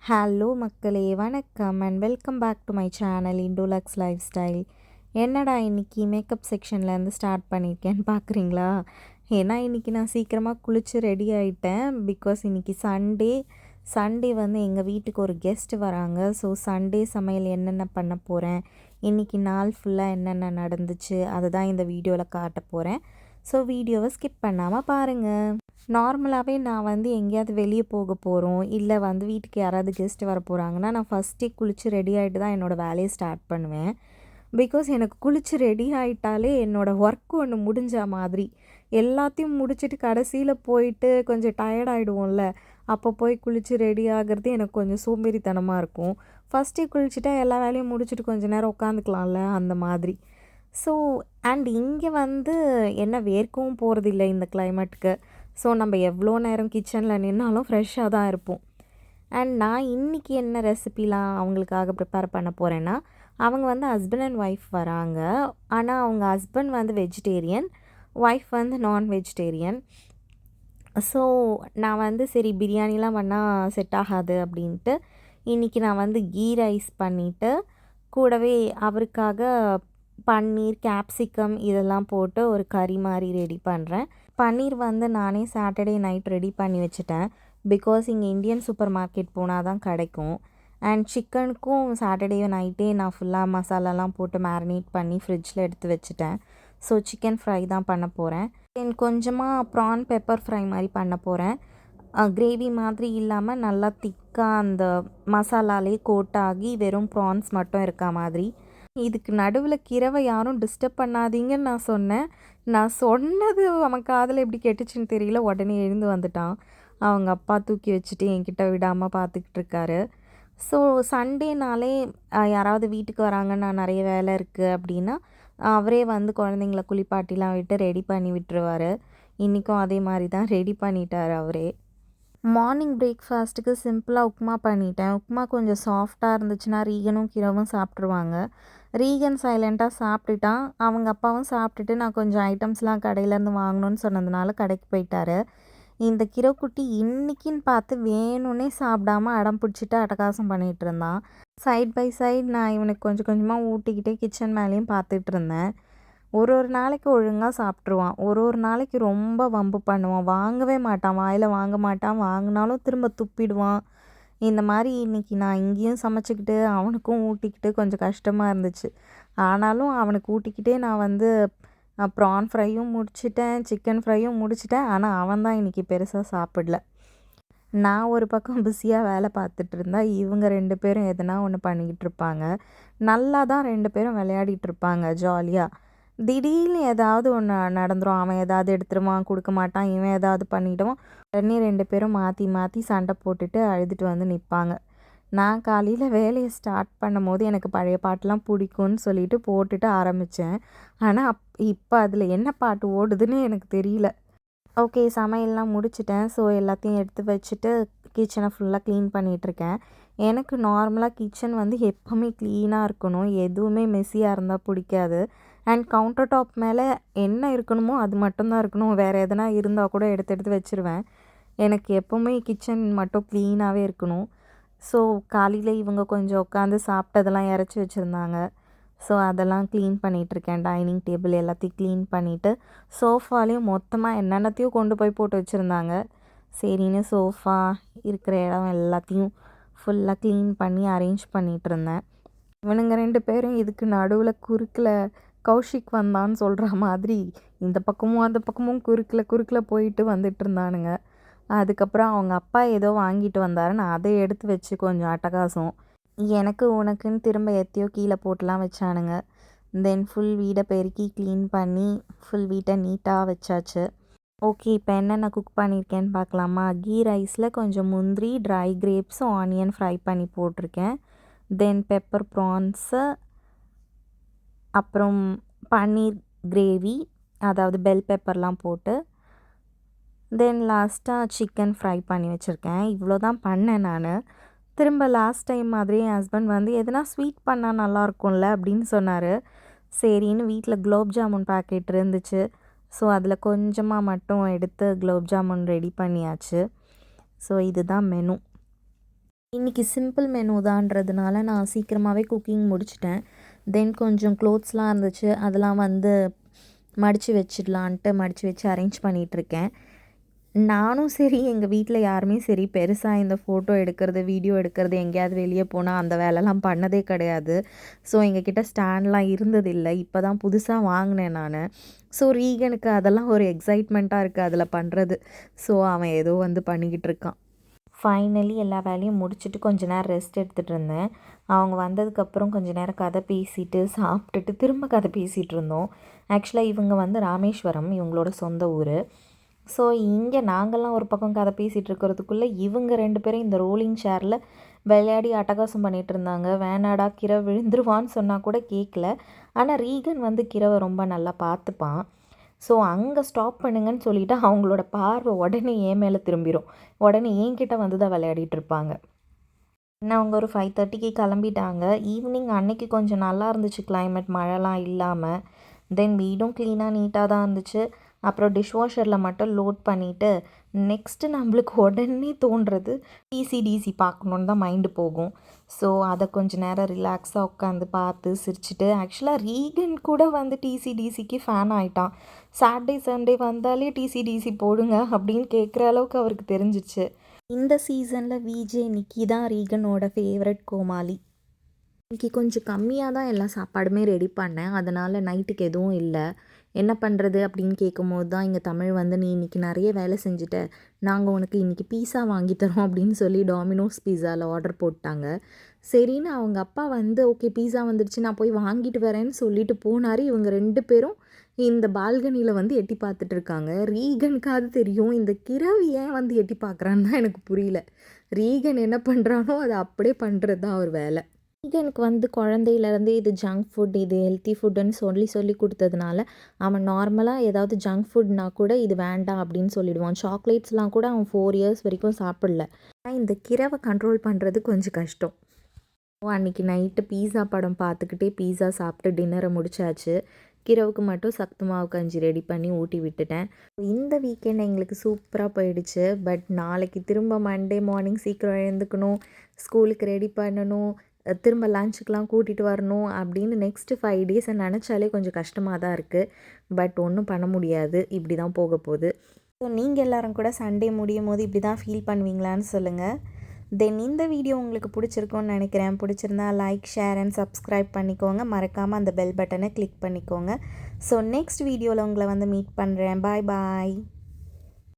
Hello மக்களே, வணக்கம் and welcome back to my channel Indolux life style. என்னடா இன்றைக்கி மேக்கப் செக்ஷன்லேருந்து ஸ்டார்ட் பண்ணியிருக்கேன்னு பார்க்குறீங்களா? ஏன்னா இன்றைக்கி நான் சீக்கிரமாக குளித்து ரெடி ஆகிட்டேன். பிகாஸ் இன்றைக்கி சண்டே வந்து எங்கள் வீட்டுக்கு ஒரு கெஸ்ட் வராங்க. ஸோ சண்டே சமையல் என்னென்ன பண்ண போகிறேன், இன்றைக்கி நாள் ஃபுல்லாக என்னென்ன நடந்துச்சு, அதை தான் இந்த வீடியோவில் காட்ட போகிறேன். ஸோ வீடியோவை ஸ்கிப் பண்ணாமல் பாருங்கள். நார்மலாகவே நான் வந்து எங்கேயாவது வெளியே போக போகிறோம், இல்லை வந்து வீட்டுக்கு யாராவது கெஸ்ட் வர போகிறாங்கன்னா நான் ஃபஸ்ட்டே குளித்து ரெடி ஆகிட்டு தான் என்னோடய வேலையை ஸ்டார்ட் பண்ணுவேன். பிகாஸ் எனக்கு குளித்து ரெடி ஆகிட்டாலே என்னோடய ஒர்க் ஒன்று முடிஞ்ச மாதிரி. எல்லாத்தையும் முடிச்சுட்டு கடைசியில் போயிட்டு கொஞ்சம் டயர்ட் ஆகிடுவோம்ல, அப்போ போய் குளித்து ரெடி ஆகிறது எனக்கு கொஞ்சம் சோம்பேறித்தனமாக இருக்கும். ஃபஸ்ட்டே குளிச்சுட்டா எல்லா வேலையும் முடிச்சுட்டு கொஞ்சம் நேரம் உட்காந்துக்கலாம்ல, அந்த மாதிரி. ஸோ அண்ட் இங்கே வந்து என்ன வேர்க்கவும் போகிறதில்ல இந்த கிளைமேட்டுக்கு. ஸோ நம்ம எவ்வளோ நேரம் கிச்சனில் நின்னாலும் ஃப்ரெஷ்ஷாக தான் இருப்போம். அண்ட் நான் இன்றைக்கி என்ன ரெசிபிலாம் அவங்களுக்காக ப்ரிப்பேர் பண்ண போகிறேன்னா, அவங்க வந்து ஹஸ்பண்ட் அண்ட் ஒய்ஃப் வராங்க. ஆனால் அவங்க ஹஸ்பண்ட் வந்து வெஜிடேரியன், ஒய்ஃப் வந்து நான் வெஜிடேரியன். ஸோ நான் வந்து சரி பிரியாணிலாம் பண்ணால் செட் ஆகாது அப்படின்ட்டு இன்றைக்கி நான் வந்து கீ ரைஸ் பண்ணிவிட்டு கூடவே அவருக்காக பன்னீர், கேப்சிகம் இதெல்லாம் போட்டு ஒரு கறி மாதிரி ரெடி பண்ணுறேன். பன்னீர் வந்து நானே சாட்டர்டே நைட் ரெடி பண்ணி வச்சுட்டேன். பிகாஸ் இங்கே இந்தியன் சூப்பர் மார்க்கெட் போனால் தான் கிடைக்கும். அண்ட் சிக்கனுக்கும் சாட்டர்டே நைட்டே நான் ஃபுல்லாக மசாலாலாம் போட்டு மேரினேட் பண்ணி ஃப்ரிட்ஜில் எடுத்து வச்சுட்டேன். ஸோ சிக்கன் ஃப்ரை தான் பண்ண போகிறேன். தென் கொஞ்சமாக ப்ரான் பெப்பர் ஃப்ரை மாதிரி பண்ண போகிறேன். கிரேவி மாதிரி இல்லாமல் நல்லா திக்காக அந்த மசாலாலே கோட் ஆகி வெறும் ப்ரான்ஸ் மட்டும் இருக்கா மாதிரி. இதுக்கு நடுவில் கிரவை யாரும் டிஸ்டர்ப் பண்ணாதீங்கன்னு நான் சொன்னேன். நான் சொன்னது அவன் காதில் எப்படி கெட்டுச்சுன்னு தெரியல, உடனே எழுந்து வந்துட்டான். அவங்க அப்பா தூக்கி வச்சுட்டு என்கிட்ட விடாமல் பார்த்துக்கிட்டு இருக்காரு. ஸோ சண்டேனாலே யாராவது வீட்டுக்கு வராங்கன்னா நிறைய வேலை இருக்குது அப்படின்னா அவரே வந்து குழந்தைங்கள குளிப்பாட்டிலாம் விட்டு ரெடி பண்ணி விட்டுருவார். இன்றைக்கும் அதே மாதிரி தான் ரெடி பண்ணிட்டார் அவரே. மார்னிங் பிரேக்ஃபாஸ்ட்டுக்கு சிம்பிளாக உப்புமா பண்ணிட்டேன். உப்புமா கொஞ்சம் சாஃப்டாக இருந்துச்சுன்னா ரீகனும் கிரவும் சாப்பிட்ருவாங்க. ரீகன் சைலண்ட்டாக சாப்பிட்டுட்டான். அவங்க அப்பாவும் சாப்பிட்டுட்டு நான் கொஞ்சம் ஐட்டம்ஸ்லாம் கடையிலேருந்து வாங்கணும்னு சொன்னதுனால கடைக்கு போயிட்டாரு. இந்த கிரவுக்குட்டி இன்றைக்கின்னு பார்த்து வேணும்னே சாப்பிடாம அடம் பிடிச்சிட்டு அட்டகாசம் பண்ணிகிட்டு இருந்தான். சைட் பை சைட் நான் இவனுக்கு கொஞ்சம் கொஞ்சமாக ஊட்டிக்கிட்டே கிச்சன் மேலேயும் பார்த்துட்டு இருந்தேன். ஒரு நாளைக்கு ஒழுங்காக சாப்பிட்ருவான். ஒரு நாளைக்கு ரொம்ப வம்பு பண்ணுவான். வாங்கவே மாட்டான், வாயில் வாங்க மாட்டான். வாங்கினாலும் திரும்ப துப்பிடுவான். இந்த மாதிரி இன்றைக்கி நான் இங்கேயும் சமைச்சிக்கிட்டு அவனுக்கும் ஊட்டிக்கிட்டு கொஞ்சம் கஷ்டமாக இருந்துச்சு. ஆனாலும் அவனுக்கு ஊட்டிக்கிட்டே நான் வந்து ப்ரான் ஃப்ரையும் முடிச்சிட்டேன், சிக்கன் ஃப்ரையும் முடிச்சிட்டேன். ஆனால் அவன் தான் இன்றைக்கி பெருசாக சாப்பிடல. நான் ஒரு பக்கம் பிஸியாக வேலை பார்த்துட்டு இருந்தா இவங்க 2 பேரும் எதனா ஒன்று பண்ணிக்கிட்டு இருப்பாங்க. நல்லா தான் 2 பேரும் விளையாடிட்டு இருப்பாங்க ஜாலியாக. திடீர்னு ஏதாவது ஒன்று நடந்துடும். அவன் ஏதாவது எடுத்துருவான், கொடுக்க மாட்டான். இவன் ஏதாவது பண்ணிவிடுவான். உடனே 2 பேரும் மாற்றி மாற்றி சண்டை போட்டுட்டு அழுதுட்டு வந்து நிற்பாங்க. நான் காலையில் வேலையை ஸ்டார்ட் பண்ணும்போது எனக்கு பழைய பாட்டெலாம் பிடிக்கும்னு சொல்லிட்டு போட்டுட்டு ஆரம்பித்தேன். ஆனால் இப்போ அதில் என்ன பாட்டு ஓடுதுன்னு எனக்கு தெரியல. ஓகே, சமையல்லாம் முடிச்சிட்டேன். ஸோ எல்லாத்தையும் எடுத்து வச்சுட்டு கிச்சனை ஃபுல்லாக க்ளீன் பண்ணிகிட்ருக்கேன். எனக்கு நார்மலாக கிச்சன் வந்து எப்போவுமே க்ளீனாக இருக்கணும். எதுவுமே மெஸ்ஸியாக இருந்தால் பிடிக்காது. அண்ட் கவுண்டர் டாப் மேலே என்ன இருக்கணுமோ அது மட்டும்தான் இருக்கணும். வேறு எதனா இருந்தால் கூட எடுத்து எடுத்து வச்சுருவேன். எனக்கு எப்போவுமே கிச்சன் மட்டும் க்ளீனாகவே இருக்கணும். ஸோ காலையில் இவங்க கொஞ்சம் உட்காந்து சாப்பிட்டதெல்லாம் இறச்சி வச்சுருந்தாங்க. ஸோ அதெல்லாம் க்ளீன் பண்ணிகிட்ருக்கேன். டைனிங் டேபிள் எல்லாத்தையும் க்ளீன் பண்ணிவிட்டு சோஃபாலேயும் மொத்தமாக என்னென்னத்தையும் கொண்டு போய் போட்டு வச்சுருந்தாங்க. சரின்னு சோஃபா இருக்கிற இடம் எல்லாத்தையும் ஃபுல்லாக க்ளீன் பண்ணி அரேஞ்ச் பண்ணிகிட்டு இருந்தேன். இவனுங்க 2 பேரும் இதுக்கு நடுவில் குறுக்கில் கௌஷிக் வந்தான்னு சொல்கிற மாதிரி இந்த பக்கமும் அந்த பக்கமும் குறுக்கில் போயிட்டு வந்துட்டு இருந்தானுங்க. அதுக்கப்புறம் அவங்க அப்பா ஏதோ வாங்கிட்டு வந்தார். நான் அதை எடுத்து வச்சு கொஞ்சம் அட்டகாசம். எனக்கு உனக்குன்னு திரும்ப எத்தையோ கீழே போட்டுலாம் வச்சானுங்க. தென் ஃபுல் வீடை பெருக்கி க்ளீன் பண்ணி ஃபுல் வீட்டை நீட்டாக வச்சாச்சு. ஓகே, இப்போ என்னென்ன குக் பண்ணியிருக்கேன்னு பார்க்கலாமா? கீ ரைஸில் கொஞ்சம் முந்திரி, ட்ரை கிரேப்ஸும் ஆனியன் ஃப்ரை பண்ணி போட்டிருக்கேன். தென் பெப்பர் ப்ரான்ஸு, அப்புறம் பன்னீர் கிரேவி, அதாவது பெல் பெப்பர்லாம் போட்டு, தென் லாஸ்ட்டாக சிக்கன் ஃப்ரை பண்ணி வச்சுருக்கேன். இவ்வளோ தான் பண்ணேன் நான். திரும்ப லாஸ்ட் டைம் மாதிரி என் ஹஸ்பண்ட் வந்து எதனா ஸ்வீட் பண்ணால் நல்லாயிருக்கும்ல அப்படின்னு சொன்னார். சரின்னு வீட்டில் குலோப் ஜாமுன் பாக்கெட் இருந்துச்சு. ஸோ அதில் கொஞ்சமாக மட்டும் எடுத்து குலோப் ஜாமுன் ரெடி பண்ணியாச்சு. ஸோ இதுதான் மெனு. இன்றைக்கி சிம்பிள் மெனு தான்றதுனால நான் சீக்கிரமாகவே குக்கிங் முடிச்சிட்டேன். தென் கொஞ்சம் க்ளோத்ஸ்லாம் இருந்துச்சு, அதெல்லாம் வந்து மடித்து வச்சிடலான்ட்டு மடித்து வச்சு அரேஞ்ச் பண்ணிகிட்ருக்கேன். நானும் சரி, எங்கள் வீட்டில் யாருமே சரி பெருசாக இந்த ஃபோட்டோ எடுக்கிறது, வீடியோ எடுக்கிறது, எங்கேயாவது வெளியே போனால் அந்த வேலைலாம் பண்ணதே கிடையாது. ஸோ எங்ககிட்ட ஸ்டாண்ட்லாம் இருந்ததில்லை. இப்போ தான் புதுசாக வாங்கினேன் நான். ஸோ ரீகனுக்கு அதெல்லாம் ஒரு எக்ஸைட்மெண்ட்டாக இருக்குது அதில் பண்ணுறது. ஸோ அவன் ஏதோ வந்து பண்ணிக்கிட்டு இருக்கான். ஃபைனலி எல்லா வேலையும் முடிச்சுட்டு கொஞ்ச நேரம் ரெஸ்ட் எடுத்துகிட்டு இருந்தேன். அவங்க வந்ததுக்கப்புறம் கொஞ்ச நேரம் கதை பேசிட்டு சாப்பிட்டுட்டு திரும்ப கதை பேசிகிட்டு இருந்தோம். ஆக்சுவலாக இவங்க வந்து ராமேஸ்வரம், இவங்களோட சொந்த ஊர். ஸோ இங்கே நாங்கள்லாம் ஒரு பக்கம் கதை பேசிகிட்டு இருக்கிறதுக்குள்ளே இவங்க 2 பேரும் இந்த ரோலிங் சேரில் விளையாடி அட்டகாசம் பண்ணிகிட்டு இருந்தாங்க. வேணாடா கிரவ விழுந்துருவான்னு சொன்னால் கூட கேட்கல. ஆனால் ரீகன் வந்து கிரவை ரொம்ப நல்லா பார்த்துப்பான். ஸோ அங்கே ஸ்டாப் பண்ணுங்கன்னு சொல்லிவிட்டு அவங்களோட பார்வை உடனே என் மேலே திரும்பிடும். உடனே என்கிட்ட வந்து தான் விளையாடிட்டு இருப்பாங்க. இன்னும் அவங்க ஒரு 5:30க்கு கிளம்பிட்டாங்க. ஈவினிங் அன்னைக்கு கொஞ்சம் நல்லா இருந்துச்சு கிளைமேட், மழைலாம் இல்லாமல். தென் வீடும் க்ளீனாக நீட்டாக தான் இருந்துச்சு. அப்புறம் டிஷ்வாஷரில் மட்டும் லோட் பண்ணிவிட்டு நெக்ஸ்ட்டு நம்மளுக்கு உடனே தோன்றது டிசி பார்க்கணுன்னு தான் மைண்டு போகும். ஸோ அதை கொஞ்சம் நேரம் ரிலாக்ஸாக உட்காந்து பார்த்து சிரிச்சுட்டு, ஆக்சுவலாக ரீகன் கூட வந்து டிசிக்கு ஃபேன் ஆகிட்டான். சாட்டர்டே சண்டே வந்தாலே டிசி போடுங்க அப்படின்னு கேட்குற அளவுக்கு அவருக்கு தெரிஞ்சிச்சு. இந்த சீசனில் விஜே நிக்கி தான் ரீகனோட ஃபேவரட் கோமாளி. இன்றைக்கி கொஞ்சம் கம்மியாக தான் எல்லா சாப்பாடுமே ரெடி பண்ணேன். அதனால் நைட்டுக்கு எதுவும் இல்லை. என்ன பண்ணுறது அப்படின்னு கேட்கும்போது தான் இங்கே தமிழ் வந்து, நீ இன்றைக்கி நிறைய வேலை செஞ்சுட்ட, நாங்கள் உனக்கு இன்றைக்கி பீஸா வாங்கித்தரோம் அப்படின்னு சொல்லி டாமினோஸ் பீஸாவில் ஆர்டர் போட்டாங்க. சரின்னு அவங்க அப்பா வந்து ஓகே பீஸா வந்துடுச்சு நான் போய் வாங்கிட்டு வரேன்னு சொல்லிட்டு போனார். இவங்க 2 பேரும் இந்த பால்கனியில் வந்து எட்டி பார்த்துட்ருக்காங்க. ரீகனுக்காவது தெரியும், இந்த கிரவு ஏன் வந்து எட்டி பார்க்குறான்னு தான் எனக்கு புரியல. ரீகன் என்ன பண்ணுறானோ அதை அப்படியே பண்ணுறது தான் அவர் வேலை. ரீகனுக்கு வந்து குழந்தையிலேருந்தே இது ஜங்க் ஃபுட், இது ஹெல்த்தி ஃபுட்டுன்னு சொல்லி கொடுத்ததுனால அவன் நார்மலாக ஏதாவது ஜங்க் ஃபுட்னா கூட இது வேண்டாம் அப்படின்னு சொல்லிடுவான். சாக்லேட்ஸ்லாம் கூட அவன் 4 இயர்ஸ் வரைக்கும் சாப்பிடல. ஆனால் இந்த கிரவை கண்ட்ரோல் பண்ணுறது கொஞ்சம் கஷ்டம். அன்றைக்கி நைட்டு பீஸா படம் பார்த்துக்கிட்டே பீஸா சாப்பிட்டு டின்னரை முடிச்சாச்சு. கிரவுக்கு மட்டும் சத்து மாவு கஞ்சி ரெடி பண்ணி ஊட்டி விட்டுட்டேன். இந்த வீக்கெண்ட் எங்களுக்கு சூப்பராக போயிடுச்சு. பட் நாளைக்கு திரும்ப மண்டே மார்னிங் சீக்கிரம் எழுந்துக்கணும், ஸ்கூலுக்கு ரெடி பண்ணணும், திரும்ப லஞ்சுக்கெலாம் கூட்டிகிட்டு வரணும் அப்படின்னு நெக்ஸ்ட்டு 5 டேஸை நினச்சாலே கொஞ்சம் கஷ்டமாக தான் இருக்குது. பட் ஒன்றும் பண்ண முடியாது, இப்படி தான் போக போகுது. ஸோ நீங்கள் எல்லோரும் கூட சண்டே முடியும் போது இப்படி தான் ஃபீல் பண்ணுவீங்களான்னு சொல்லுங்கள். தென் இந்த வீடியோ உங்களுக்கு பிடிச்சிருக்கும்னு நினைக்கிறேன். பிடிச்சிருந்தா லைக், ஷேர் அண்ட் சப்ஸ்கிரைப் பண்ணிக்கோங்க. மறக்காமல் அந்த பெல் பட்டனை கிளிக் பண்ணிக்கோங்க. ஸோ நெக்ஸ்ட் வீடியோவில் உங்களை வந்து மீட் பண்ணுறேன். பாய் பாய்.